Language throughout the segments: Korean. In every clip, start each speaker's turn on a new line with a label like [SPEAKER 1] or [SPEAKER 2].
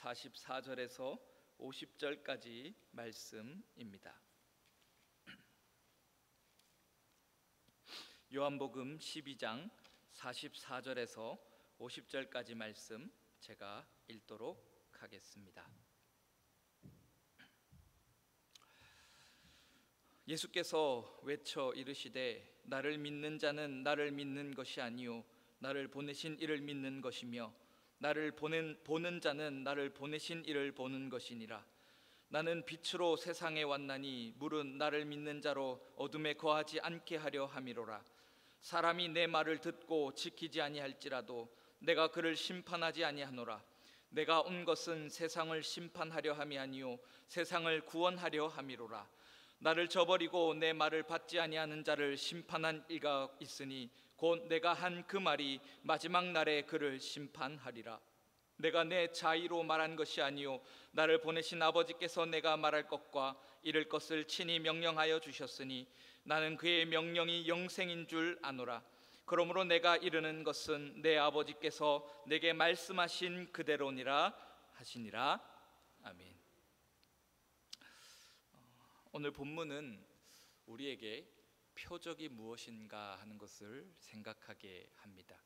[SPEAKER 1] 44절에서 50절까지 말씀입니다. 요한복음 12장 44절에서 50절까지 말씀 제가 읽도록 하겠습니다. 예수께서 외쳐 이르시되 나를 믿는 자는 나를 믿는 것이 아니요 나를 보내신 이를 믿는 것이며 나를 보는 자는 나를 보내신 이를 보는 것이니라. 나는 빛으로 세상에 왔나니 물은 나를 믿는 자로 어둠에 거하지 않게 하려 함이로라. 사람이 내 말을 듣고 지키지 아니할지라도 내가 그를 심판하지 아니하노라. 내가 온 것은 세상을 심판하려 함이 아니요 세상을 구원하려 함이로라. 나를 저버리고 내 말을 받지 아니하는 자를 심판한 이가 있으니 곧 내가 한 그 말이 마지막 날에 그를 심판하리라. 내가 내 자의로 말한 것이 아니요 나를 보내신 아버지께서 내가 말할 것과 이를 것을 친히 명령하여 주셨으니 나는 그의 명령이 영생인 줄 아노라. 그러므로 내가 이르는 것은 내 아버지께서 내게 말씀하신 그대로니라 하시니라. 아멘. 오늘 본문은 우리에게 표적이 무엇인가 하는 것을 생각하게 합니다.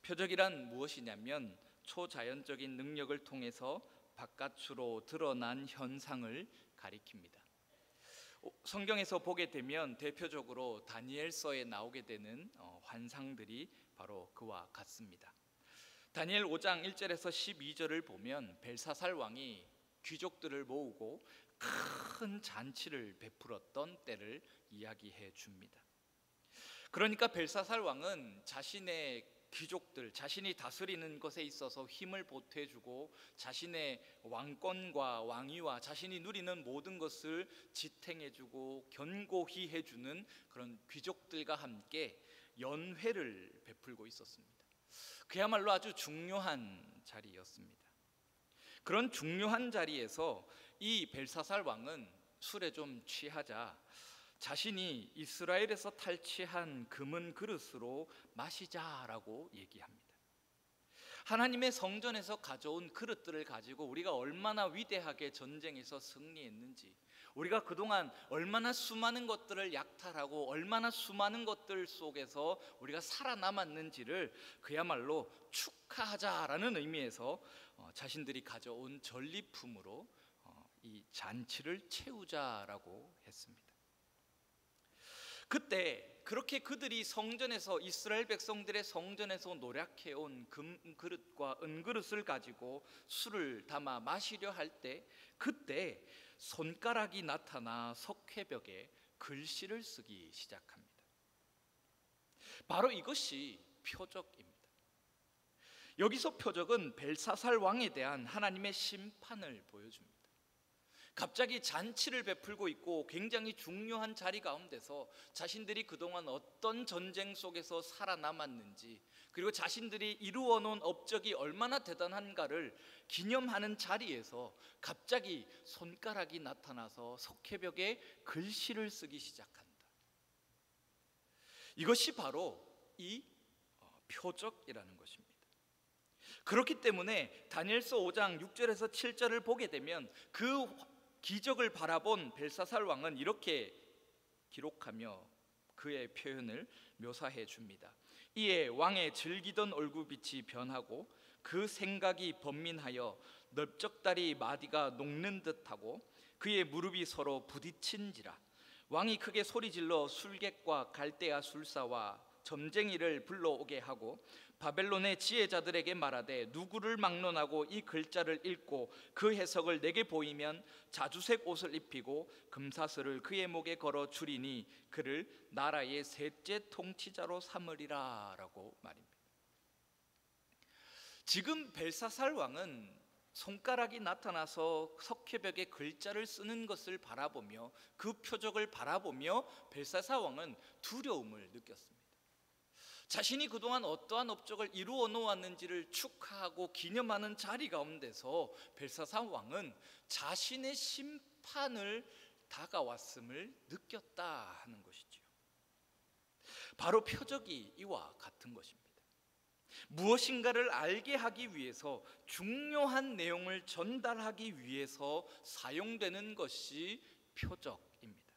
[SPEAKER 1] 표적이란 무엇이냐면 초자연적인 능력을 통해서 바깥으로 드러난 현상을 가리킵니다. 성경에서 보게 되면 대표적으로 다니엘서에 나오게 되는 환상들이 바로 그와 같습니다. 다니엘 5장 1절에서 12절을 보면 벨사살 왕이 귀족들을 모으고 큰 잔치를 베풀었던 때를 이야기해 줍니다. 그러니까 벨사살 왕은 자신의 귀족들, 자신이 다스리는 것에 있어서 힘을 보태주고 자신의 왕권과 왕위와 자신이 누리는 모든 것을 지탱해주고 견고히 해주는 그런 귀족들과 함께 연회를 베풀고 있었습니다. 그야말로 아주 중요한 자리였습니다. 그런 중요한 자리에서 이 벨사살 왕은 술에 좀 취하자 자신이 이스라엘에서 탈취한 금은 그릇으로 마시자라고 얘기합니다. 하나님의 성전에서 가져온 그릇들을 가지고 우리가 얼마나 위대하게 전쟁에서 승리했는지, 우리가 그동안 얼마나 수많은 것들을 약탈하고 얼마나 수많은 것들 속에서 우리가 살아남았는지를 그야말로 축하하자라는 의미에서 자신들이 가져온 전리품으로 이 잔치를 채우자라고 했습니다. 그때 그렇게 그들이 성전에서 이스라엘 백성들의 성전에서 노력해온 금그릇과 은그릇을 가지고 술을 담아 마시려 할 때 그때 손가락이 나타나 석회벽에 글씨를 쓰기 시작합니다. 바로 이것이 표적입니다. 여기서 표적은 벨사살 왕에 대한 하나님의 심판을 보여줍니다. 갑자기 잔치를 베풀고 있고 굉장히 중요한 자리 가운데서 자신들이 그동안 어떤 전쟁 속에서 살아남았는지, 그리고 자신들이 이루어 놓은 업적이 얼마나 대단한가를 기념하는 자리에서 갑자기 손가락이 나타나서 석회벽에 글씨를 쓰기 시작한다. 이것이 바로 이 표적이라는 것입니다. 그렇기 때문에 다니엘서 5장 6절에서 7절을 보게 되면 그 기적을 바라본 벨사살 왕은 이렇게 기록하며 그의 표현을 묘사해 줍니다. 이에 왕의 즐기던 얼굴빛이 변하고 그 생각이 번민하여 넓적다리 마디가 녹는 듯하고 그의 무릎이 서로 부딪힌지라. 왕이 크게 소리질러 술객과 갈대아 술사와 점쟁이를 불러오게 하고 바벨론의 지혜자들에게 말하되 누구를 막론하고 이 글자를 읽고 그 해석을 내게 보이면 자주색 옷을 입히고 금사슬을 그의 목에 걸어 주리니 그를 나라의 셋째 통치자로 삼으리라 라고 말입니다. 지금 벨사살 왕은 손가락이 나타나서 석회벽에 글자를 쓰는 것을 바라보며 그 표적을 바라보며 벨사살 왕은 두려움을 느꼈습니다. 자신이 그동안 어떠한 업적을 이루어 놓았는지를 축하하고 기념하는 자리 가운데서 벨사살 왕은 자신의 심판을 다가왔음을 느꼈다 하는 것이지요. 바로 표적이 이와 같은 것입니다. 무엇인가를 알게 하기 위해서, 중요한 내용을 전달하기 위해서 사용되는 것이 표적입니다.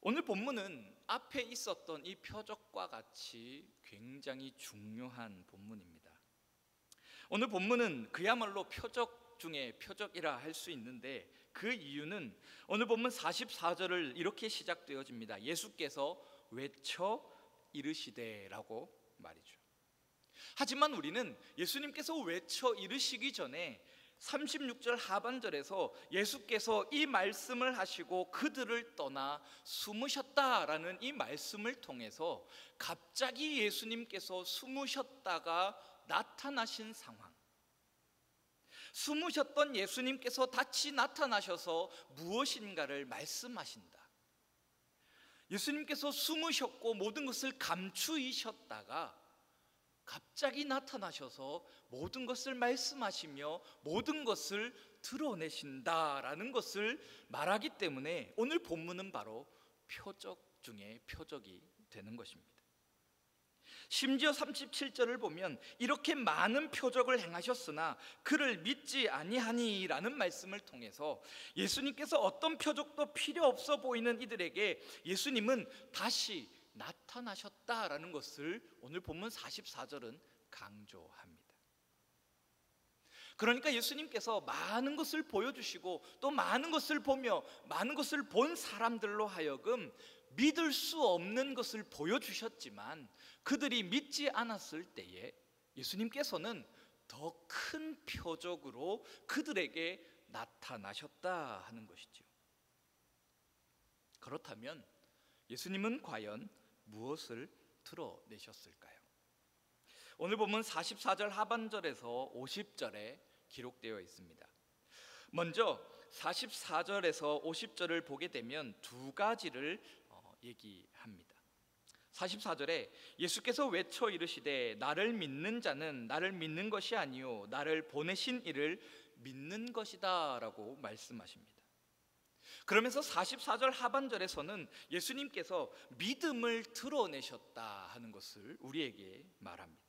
[SPEAKER 1] 오늘 본문은 앞에 있었던 이 표적과 같이 굉장히 중요한 본문입니다. 오늘 본문은 그야말로 표적 중에 표적이라 할 수 있는데, 그 이유는 오늘 본문 44절을 이렇게 시작되어집니다. 예수께서 외쳐 이르시되라고 말이죠. 하지만 우리는 예수님께서 외쳐 이르시기 전에 36절 하반절에서 예수께서 이 말씀을 하시고 그들을 떠나 숨으셨다라는 이 말씀을 통해서 갑자기 예수님께서 숨으셨다가 나타나신 상황, 숨으셨던 예수님께서 다시 나타나셔서 무엇인가를 말씀하신다. 예수님께서 숨으셨고 모든 것을 감추이셨다가 갑자기 나타나셔서 모든 것을 말씀하시며 모든 것을 드러내신다라는 것을 말하기 때문에 오늘 본문은 바로 표적 중에 표적이 되는 것입니다. 심지어 37절을 보면 이렇게 많은 표적을 행하셨으나 그를 믿지 아니하니 라는 말씀을 통해서 예수님께서 어떤 표적도 필요 없어 보이는 이들에게 예수님은 다시 나타나셨다라는 것을 오늘 본문 44절은 강조합니다. 그러니까 예수님께서 많은 것을 보여주시고 또 많은 것을 보며 많은 것을 본 사람들로 하여금 믿을 수 없는 것을 보여주셨지만 그들이 믿지 않았을 때에 예수님께서는 더 큰 표적으로 그들에게 나타나셨다 하는 것이죠. 그렇다면 예수님은 과연 무엇을 드러내셨을까요? 오늘 보면 44절 하반절에서 50절에 기록되어 있습니다. 먼저 44절에서 50절을 보게 되면 두 가지를 얘기합니다. 44절에 예수께서 외쳐 이르시되 나를 믿는 자는 나를 믿는 것이 아니요 나를 보내신 이를 믿는 것이다 라고 말씀하십니다. 그러면서 44절 하반절에서는 예수님께서 믿음을 드러내셨다 하는 것을 우리에게 말합니다.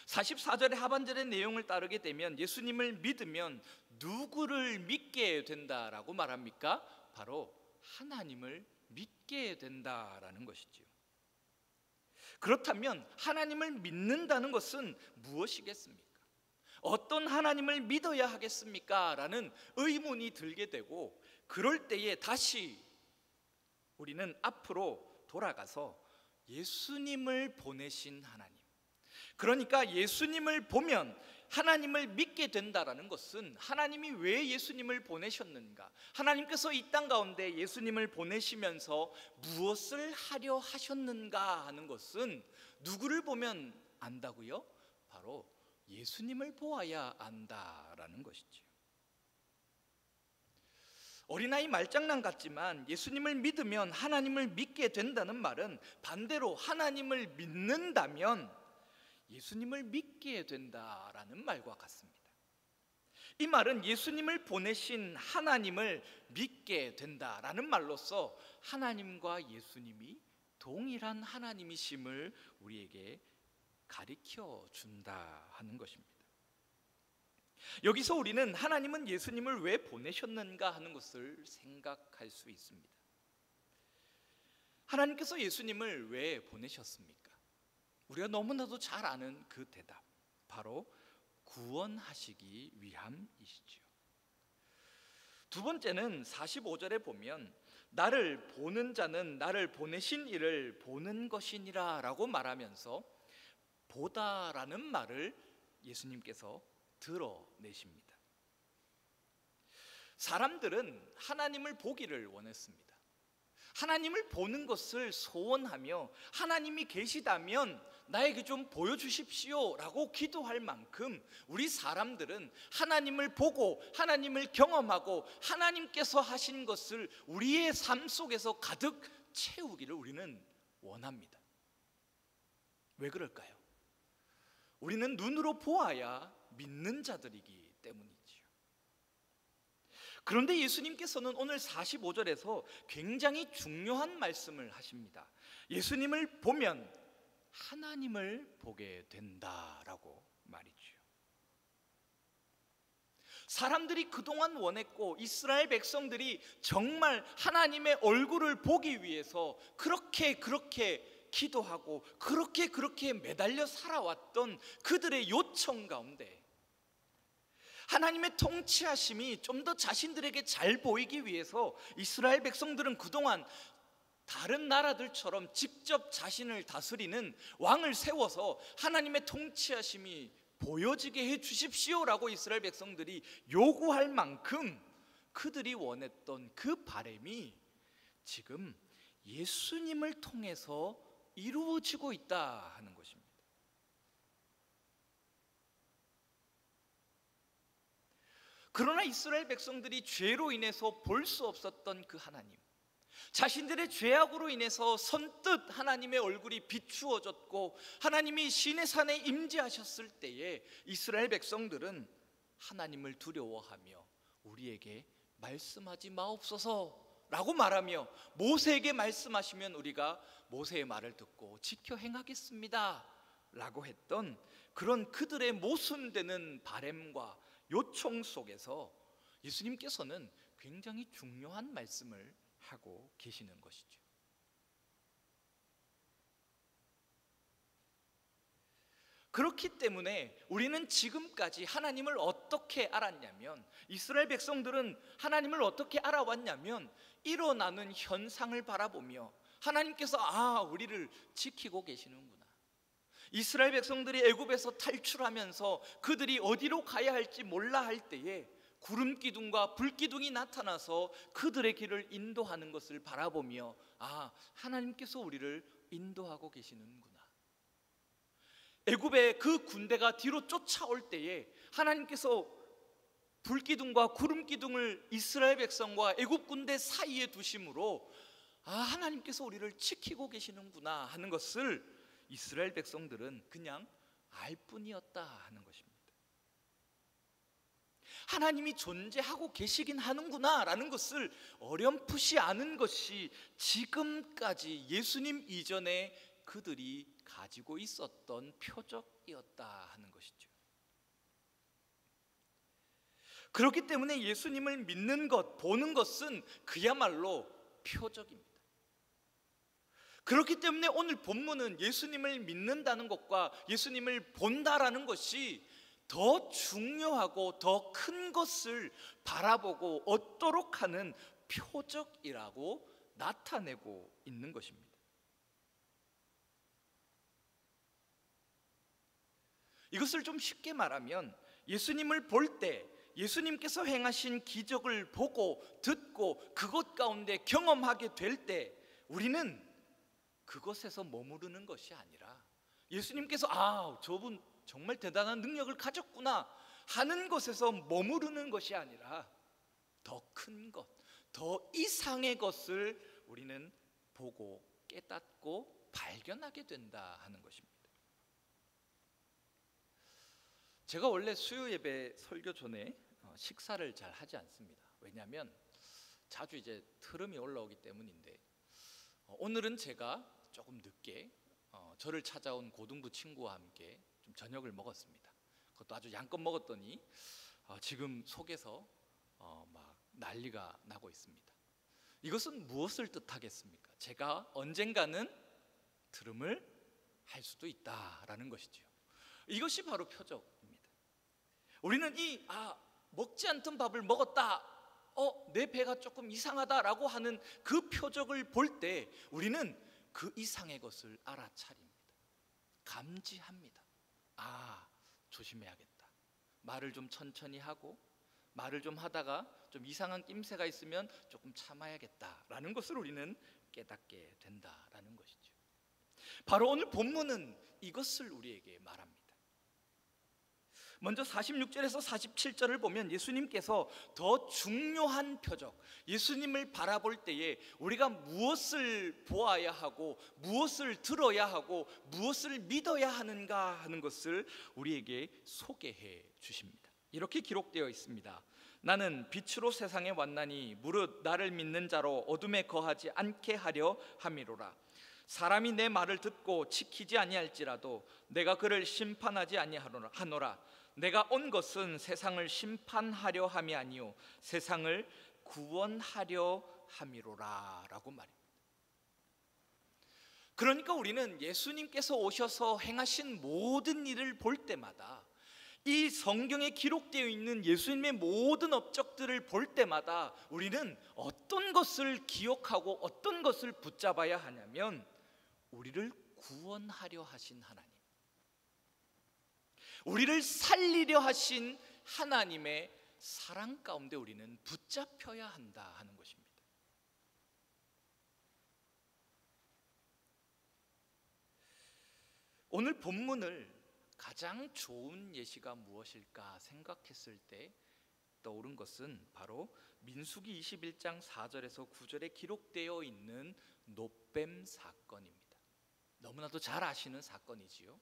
[SPEAKER 1] 44절의 하반절의 내용을 따르게 되면 예수님을 믿으면 누구를 믿게 된다라고 말합니까? 바로 하나님을 믿게 된다라는 것이지요. 그렇다면 하나님을 믿는다는 것은 무엇이겠습니까? 어떤 하나님을 믿어야 하겠습니까? 라는 의문이 들게 되고, 그럴 때에 다시 우리는 앞으로 돌아가서 예수님을 보내신 하나님, 그러니까 예수님을 보면 하나님을 믿게 된다라는 것은 하나님이 왜 예수님을 보내셨는가, 하나님께서 이 땅 가운데 예수님을 보내시면서 무엇을 하려 하셨는가 하는 것은 누구를 보면 안다고요? 바로 예수님을 보아야 안다라는 것이죠. 어린아이 말장난 같지만 예수님을 믿으면 하나님을 믿게 된다는 말은 반대로 하나님을 믿는다면 예수님을 믿게 된다라는 말과 같습니다. 이 말은 예수님을 보내신 하나님을 믿게 된다라는 말로서 하나님과 예수님이 동일한 하나님이심을 우리에게 가르쳐 준다 하는 것입니다. 여기서 우리는 하나님은 예수님을 왜 보내셨는가 하는 것을 생각할 수 있습니다. 하나님께서 예수님을 왜 보내셨습니까? 우리가 너무나도 잘 아는 그 대답, 바로 구원하시기 위함이시죠. 두 번째는 45절에 보면 나를 보는 자는 나를 보내신 이를 보는 것이니라 라고 말하면서 보다라는 말을 예수님께서 드러내십니다. 사람들은 하나님을 보기를 원했습니다. 하나님을 보는 것을 소원하며 하나님이 계시다면 나에게 좀 보여주십시오 라고 기도할 만큼 우리 사람들은 하나님을 보고 하나님을 경험하고 하나님께서 하신 것을 우리의 삶 속에서 가득 채우기를 우리는 원합니다. 왜 그럴까요? 우리는 눈으로 보아야 믿는 자들이기 때문이지요. 그런데 예수님께서는 오늘 45절에서 굉장히 중요한 말씀을 하십니다. 예수님을 보면 하나님을 보게 된다라고 말이죠. 사람들이 그동안 원했고 이스라엘 백성들이 정말 하나님의 얼굴을 보기 위해서 그렇게 기도하고 그렇게 매달려 살아왔던 그들의 요청 가운데 하나님의 통치하심이 좀 더 자신들에게 잘 보이기 위해서 이스라엘 백성들은 그동안 다른 나라들처럼 직접 자신을 다스리는 왕을 세워서 하나님의 통치하심이 보여지게 해 주십시오라고 이스라엘 백성들이 요구할 만큼 그들이 원했던 그 바람이 지금 예수님을 통해서 이루어지고 있다 하는 것입니다. 그러나 이스라엘 백성들이 죄로 인해서 볼 수 없었던 그 하나님, 자신들의 죄악으로 인해서 선뜻 하나님의 얼굴이 비추어졌고 하나님이 시내산에 임재하셨을 때에 이스라엘 백성들은 하나님을 두려워하며 우리에게 말씀하지 마옵소서 라고 말하며 모세에게 말씀하시면 우리가 모세의 말을 듣고 지켜 행하겠습니다 라고 했던 그런 그들의 모순되는 바램과 요청 속에서 예수님께서는 굉장히 중요한 말씀을 하고 계시는 것이죠. 그렇기 때문에 우리는 지금까지 하나님을 어떻게 알았냐면, 이스라엘 백성들은 하나님을 어떻게 알아왔냐면 일어나는 현상을 바라보며 하나님께서 우리를 지키고 계시는구나, 이스라엘 백성들이 애굽에서 탈출하면서 그들이 어디로 가야 할지 몰라 할 때에 구름 기둥과 불 기둥이 나타나서 그들의 길을 인도하는 것을 바라보며 하나님께서 우리를 인도하고 계시는구나, 애굽의 그 군대가 뒤로 쫓아올 때에 하나님께서 불 기둥과 구름 기둥을 이스라엘 백성과 애굽 군대 사이에 두심으로 하나님께서 우리를 지키고 계시는구나 하는 것을 이스라엘 백성들은 그냥 알 뿐이었다 하는 것입니다. 하나님이 존재하고 계시긴 하는구나 라는 것을 어렴풋이 아는 것이 지금까지 예수님 이전에 그들이 가지고 있었던 표적이었다 하는 것이죠. 그렇기 때문에 예수님을 믿는 것, 보는 것은 그야말로 표적입니다. 그렇기 때문에 오늘 본문은 예수님을 믿는다는 것과 예수님을 본다라는 것이 더 중요하고 더 큰 것을 바라보고 얻도록 하는 표적이라고 나타내고 있는 것입니다. 이것을 좀 쉽게 말하면 예수님을 볼 때, 예수님께서 행하신 기적을 보고 듣고 그것 가운데 경험하게 될 때 우리는 그것에서 머무르는 것이 아니라 예수님께서 저분 정말 대단한 능력을 가졌구나 하는 것에서 머무르는 것이 아니라 더 큰 것, 더 이상의 것을 우리는 보고 깨닫고 발견하게 된다 하는 것입니다. 제가 원래 수요 예배 설교 전에 식사를 잘 하지 않습니다. 왜냐하면 자주 이제 트름이 올라오기 때문인데, 오늘은 제가 조금 늦게 저를 찾아온 고등부 친구와 함께 좀 저녁을 먹었습니다. 그것도 아주 양껏 먹었더니 지금 속에서 막 난리가 나고 있습니다. 이것은 무엇을 뜻하겠습니까? 제가 언젠가는 트름을 할 수도 있다라는 것이죠. 이것이 바로 표적입니다. 우리는 먹지 않던 밥을 먹었다, 내 배가 조금 이상하다라고 하는 그 표적을 볼 때 우리는 그 이상의 것을 알아차립니다. 감지합니다. 조심해야겠다. 말을 좀 천천히 하고, 말을 좀 하다가 좀 이상한 낌새가 있으면 조금 참아야겠다라는 것을 우리는 깨닫게 된다라는 것이죠. 바로 오늘 본문은 이것을 우리에게 말합니다. 먼저 46절에서 47절을 보면 예수님께서 더 중요한 표적, 예수님을 바라볼 때에 우리가 무엇을 보아야 하고 무엇을 들어야 하고 무엇을 믿어야 하는가 하는 것을 우리에게 소개해 주십니다. 이렇게 기록되어 있습니다. 나는 빛으로 세상에 왔나니 무릇 나를 믿는 자로 어둠에 거하지 않게 하려 함이로라. 사람이 내 말을 듣고 지키지 아니할지라도 내가 그를 심판하지 아니하노라. 내가 온 것은 세상을 심판하려 함이 아니요 세상을 구원하려 함이로라 라고 말입니다. 그러니까 우리는 예수님께서 오셔서 행하신 모든 일을 볼 때마다, 이 성경에 기록되어 있는 예수님의 모든 업적들을 볼 때마다 우리는 어떤 것을 기억하고 어떤 것을 붙잡아야 하냐면, 우리를 구원하려 하신 하나님, 우리를 살리려 하신 하나님의 사랑 가운데 우리는 붙잡혀야 한다 하는 것입니다. 오늘 본문을 가장 좋은 예시가 무엇일까 생각했을 때 떠오른 것은 바로 민수기 21장 4절에서 9절에 기록되어 있는 놋뱀 사건입니다. 너무나도 잘 아시는 사건이지요.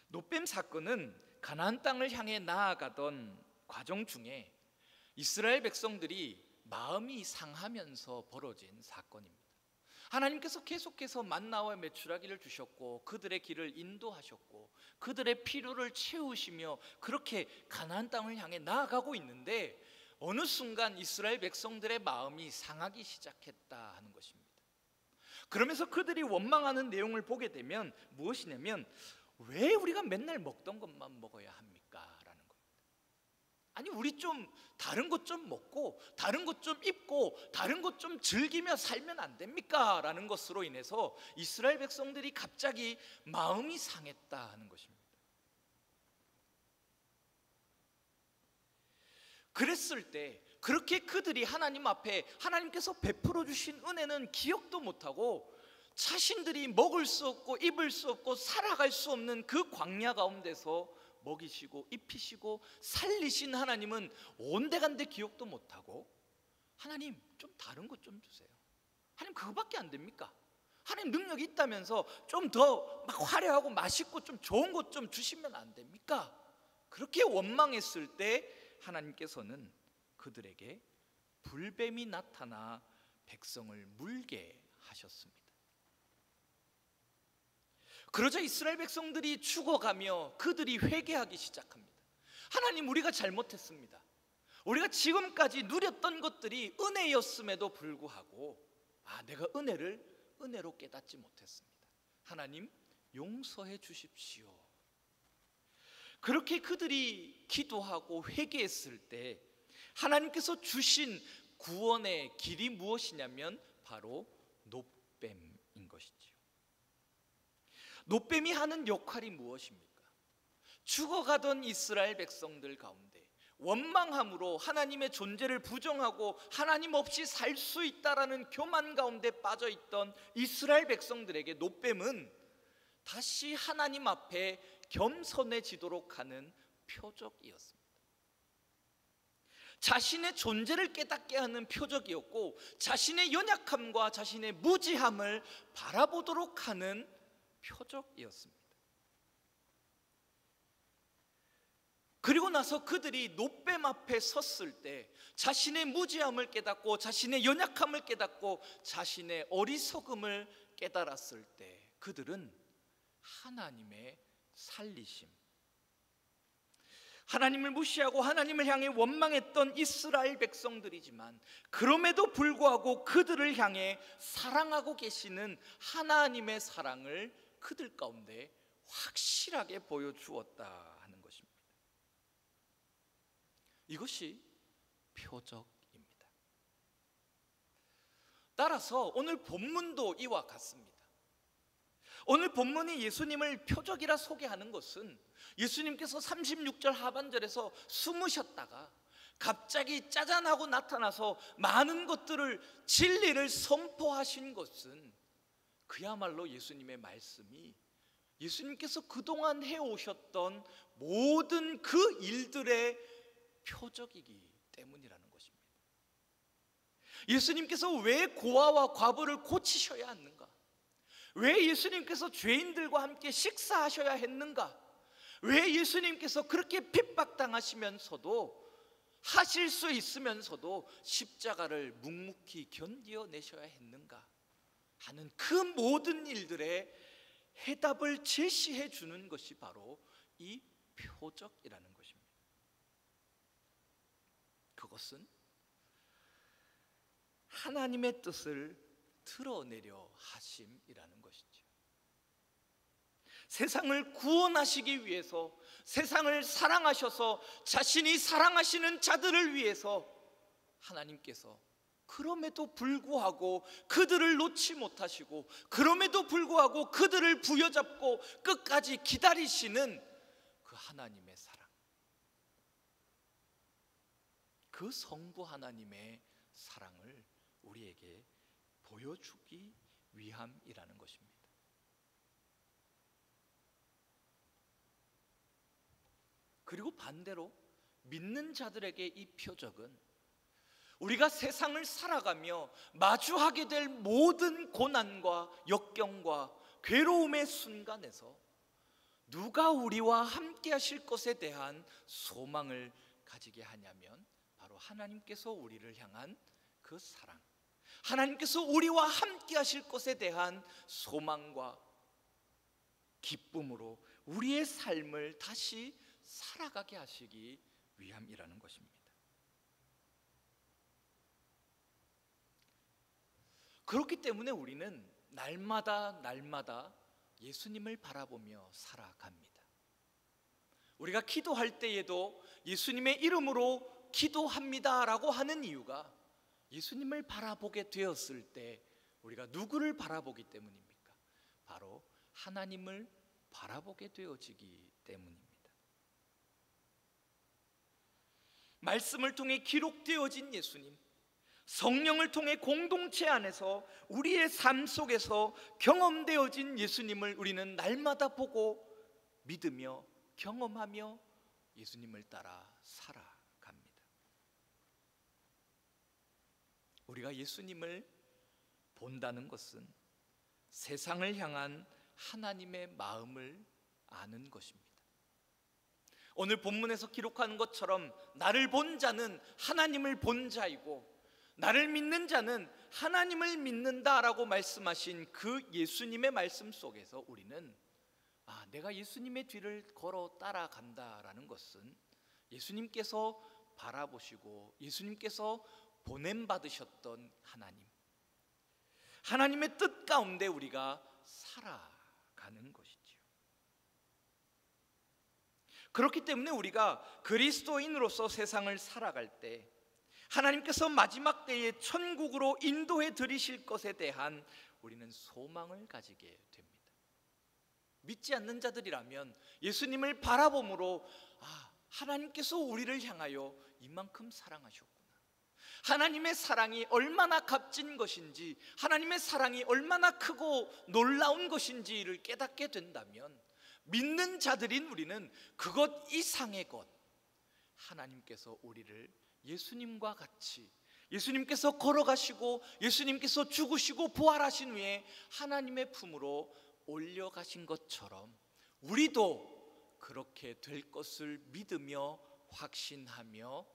[SPEAKER 1] 놋뱀 사건은 가나안 땅을 향해 나아가던 과정 중에 이스라엘 백성들이 마음이 상하면서 벌어진 사건입니다. 하나님께서 계속해서 만나와 메추라기를 주셨고 그들의 길을 인도하셨고 그들의 필요를 채우시며 그렇게 가나안 땅을 향해 나아가고 있는데, 어느 순간 이스라엘 백성들의 마음이 상하기 시작했다 하는 것입니다. 그러면서 그들이 원망하는 내용을 보게 되면 무엇이냐면, 왜 우리가 맨날 먹던 것만 먹어야 합니까? 라는 겁니다. 아니, 우리 좀 다른 것 좀 먹고 다른 것 좀 입고 다른 것 좀 즐기며 살면 안 됩니까? 라는 것으로 인해서 이스라엘 백성들이 갑자기 마음이 상했다 하는 것입니다. 그랬을 때 그렇게 그들이 하나님 앞에 하나님께서 베풀어 주신 은혜는 기억도 못하고 자신들이 먹을 수 없고 입을 수 없고 살아갈 수 없는 그 광야 가운데서 먹이시고 입히시고 살리신 하나님은 온데간데 기억도 못하고, 하나님 좀 다른 것 좀 주세요. 하나님 그거밖에 안 됩니까? 하나님 능력이 있다면서 좀 더 막 화려하고 맛있고 좀 좋은 것 좀 주시면 안 됩니까? 그렇게 원망했을 때 하나님께서는 그들에게 불뱀이 나타나 백성을 물게 하셨습니다. 그러자 이스라엘 백성들이 죽어가며 그들이 회개하기 시작합니다. 하나님, 우리가 잘못했습니다. 우리가 지금까지 누렸던 것들이 은혜였음에도 불구하고 내가 은혜로 깨닫지 못했습니다. 하나님 용서해 주십시오. 그렇게 그들이 기도하고 회개했을 때 하나님께서 주신 구원의 길이 무엇이냐면 바로 놋뱀인 것이지요. 놋뱀이 하는 역할이 무엇입니까? 죽어가던 이스라엘 백성들 가운데 원망함으로 하나님의 존재를 부정하고 하나님 없이 살 수 있다라는 교만 가운데 빠져있던 이스라엘 백성들에게 놋뱀은 다시 하나님 앞에 겸손해지도록 하는 표적이었습니다. 자신의 존재를 깨닫게 하는 표적이었고, 자신의 연약함과 자신의 무지함을 바라보도록 하는 표적이었습니다. 그리고 나서 그들이 놋뱀 앞에 섰을 때 자신의 무지함을 깨닫고 자신의 연약함을 깨닫고 자신의 어리석음을 깨달았을 때 그들은 하나님의 살리심, 하나님을 무시하고 하나님을 향해 원망했던 이스라엘 백성들이지만 그럼에도 불구하고 그들을 향해 사랑하고 계시는 하나님의 사랑을 그들 가운데 확실하게 보여주었다 하는 것입니다. 이것이 표적입니다. 따라서 오늘 본문도 이와 같습니다. 오늘 본문이 예수님을 표적이라 소개하는 것은 예수님께서 36절 하반절에서 숨으셨다가 갑자기 짜잔하고 나타나서 많은 것들을, 진리를 선포하신 것은 그야말로 예수님의 말씀이 예수님께서 그동안 해오셨던 모든 그 일들의 표적이기 때문이라는 것입니다. 예수님께서 왜 고아와 과부를 고치셔야 하는가? 왜 예수님께서 죄인들과 함께 식사하셔야 했는가? 왜 예수님께서 그렇게 핍박당하시면서도, 하실 수 있으면서도 십자가를 묵묵히 견디어내셔야 했는가? 하는 그 모든 일들의 해답을 제시해 주는 것이 바로 이 표적이라는 것입니다. 그것은 하나님의 뜻을 드러내려 하심이라는 것이죠. 세상을 구원하시기 위해서, 세상을 사랑하셔서 자신이 사랑하시는 자들을 위해서 하나님께서 그럼에도 불구하고 그들을 놓지 못하시고, 그럼에도 불구하고 그들을 부여잡고 끝까지 기다리시는 그 하나님의 사랑, 그 성부 하나님의 사랑을 우리에게 보여주기 위함이라는 것입니다. 그리고 반대로 믿는 자들에게 이 표적은 우리가 세상을 살아가며 마주하게 될 모든 고난과 역경과 괴로움의 순간에서 누가 우리와 함께 하실 것에 대한 소망을 가지게 하냐면 바로 하나님께서 우리를 향한 그 사랑, 하나님께서 우리와 함께 하실 것에 대한 소망과 기쁨으로 우리의 삶을 다시 살아가게 하시기 위함이라는 것입니다. 그렇기 때문에 우리는 날마다 예수님을 바라보며 살아갑니다. 우리가 기도할 때에도 예수님의 이름으로 기도합니다라고 하는 이유가 예수님을 바라보게 되었을 때 우리가 누구를 바라보기 때문입니까? 바로 하나님을 바라보게 되어지기 때문입니다. 말씀을 통해 기록되어진 예수님, 성령을 통해 공동체 안에서 우리의 삶 속에서 경험되어진 예수님을 우리는 날마다 보고 믿으며 경험하며 예수님을 따라 살아갑니다. 우리가 예수님을 본다는 것은 세상을 향한 하나님의 마음을 아는 것입니다. 오늘 본문에서 기록하는 것처럼 나를 본 자는 하나님을 본 자이고 나를 믿는 자는 하나님을 믿는다라고 말씀하신 그 예수님의 말씀 속에서 우리는 내가 예수님의 뒤를 걸어 따라간다라는 것은 예수님께서 바라보시고 예수님께서 보냄받으셨던 하나님, 하나님의 뜻 가운데 우리가 살아가는 것이지요. 그렇기 때문에 우리가 그리스도인으로서 세상을 살아갈 때 하나님께서 마지막 때에 천국으로 인도해 드리실 것에 대한 우리는 소망을 가지게 됩니다. 믿지 않는 자들이라면 예수님을 바라봄으로 하나님께서 우리를 향하여 이만큼 사랑하셨구나, 하나님의 사랑이 얼마나 값진 것인지, 하나님의 사랑이 얼마나 크고 놀라운 것인지를 깨닫게 된다면 믿는 자들인 우리는 그것 이상의 것, 하나님께서 우리를 예수님과 같이, 예수님께서 걸어가시고 예수님께서 죽으시고 부활하신 후에 하나님의 품으로 올려가신 것처럼 우리도 그렇게 될 것을 믿으며 확신하며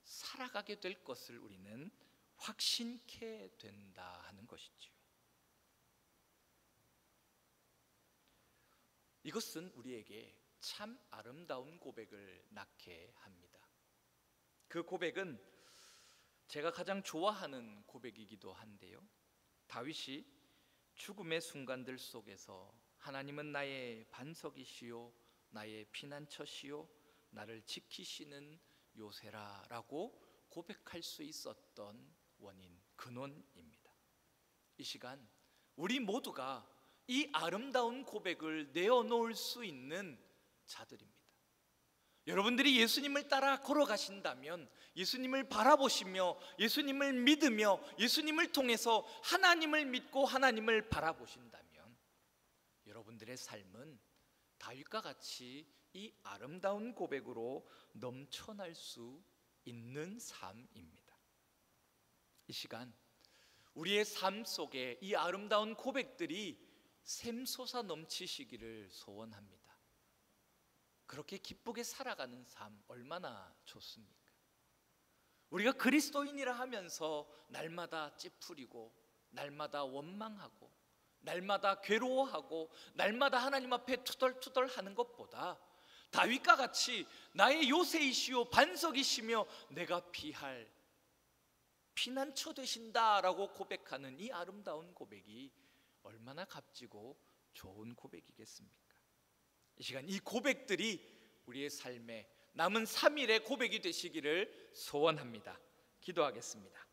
[SPEAKER 1] 살아가게 될 것을 우리는 확신케 된다 하는 것이지요. 이것은 우리에게 참 아름다운 고백을 낳게 합니다. 그 고백은 제가 가장 좋아하는 고백이기도 한데요, 다윗이 죽음의 순간들 속에서 하나님은 나의 반석이시요 나의 피난처시요 나를 지키시는 요새라라고 고백할 수 있었던 원인, 근원입니다. 이 시간 우리 모두가 이 아름다운 고백을 내어놓을 수 있는 자들입니다. 여러분들이 예수님을 따라 걸어가신다면, 예수님을 바라보시며 예수님을 믿으며 예수님을 통해서 하나님을 믿고 하나님을 바라보신다면 여러분들의 삶은 다윗과 같이 이 아름다운 고백으로 넘쳐날 수 있는 삶입니다. 이 시간 우리의 삶 속에 이 아름다운 고백들이 샘솟아 넘치시기를 소원합니다. 그렇게 기쁘게 살아가는 삶 얼마나 좋습니까? 우리가 그리스도인이라 하면서 날마다 찌푸리고 날마다 원망하고 날마다 괴로워하고 날마다 하나님 앞에 투덜투덜하는 것보다 다윗과 같이 나의 요새이시오 반석이시며 내가 피할 피난처 되신다라고 고백하는 이 아름다운 고백이 얼마나 값지고 좋은 고백이겠습니까? 이 시간 이 고백들이 우리의 삶에 남은 3일의 고백이 되시기를 소원합니다. 기도하겠습니다.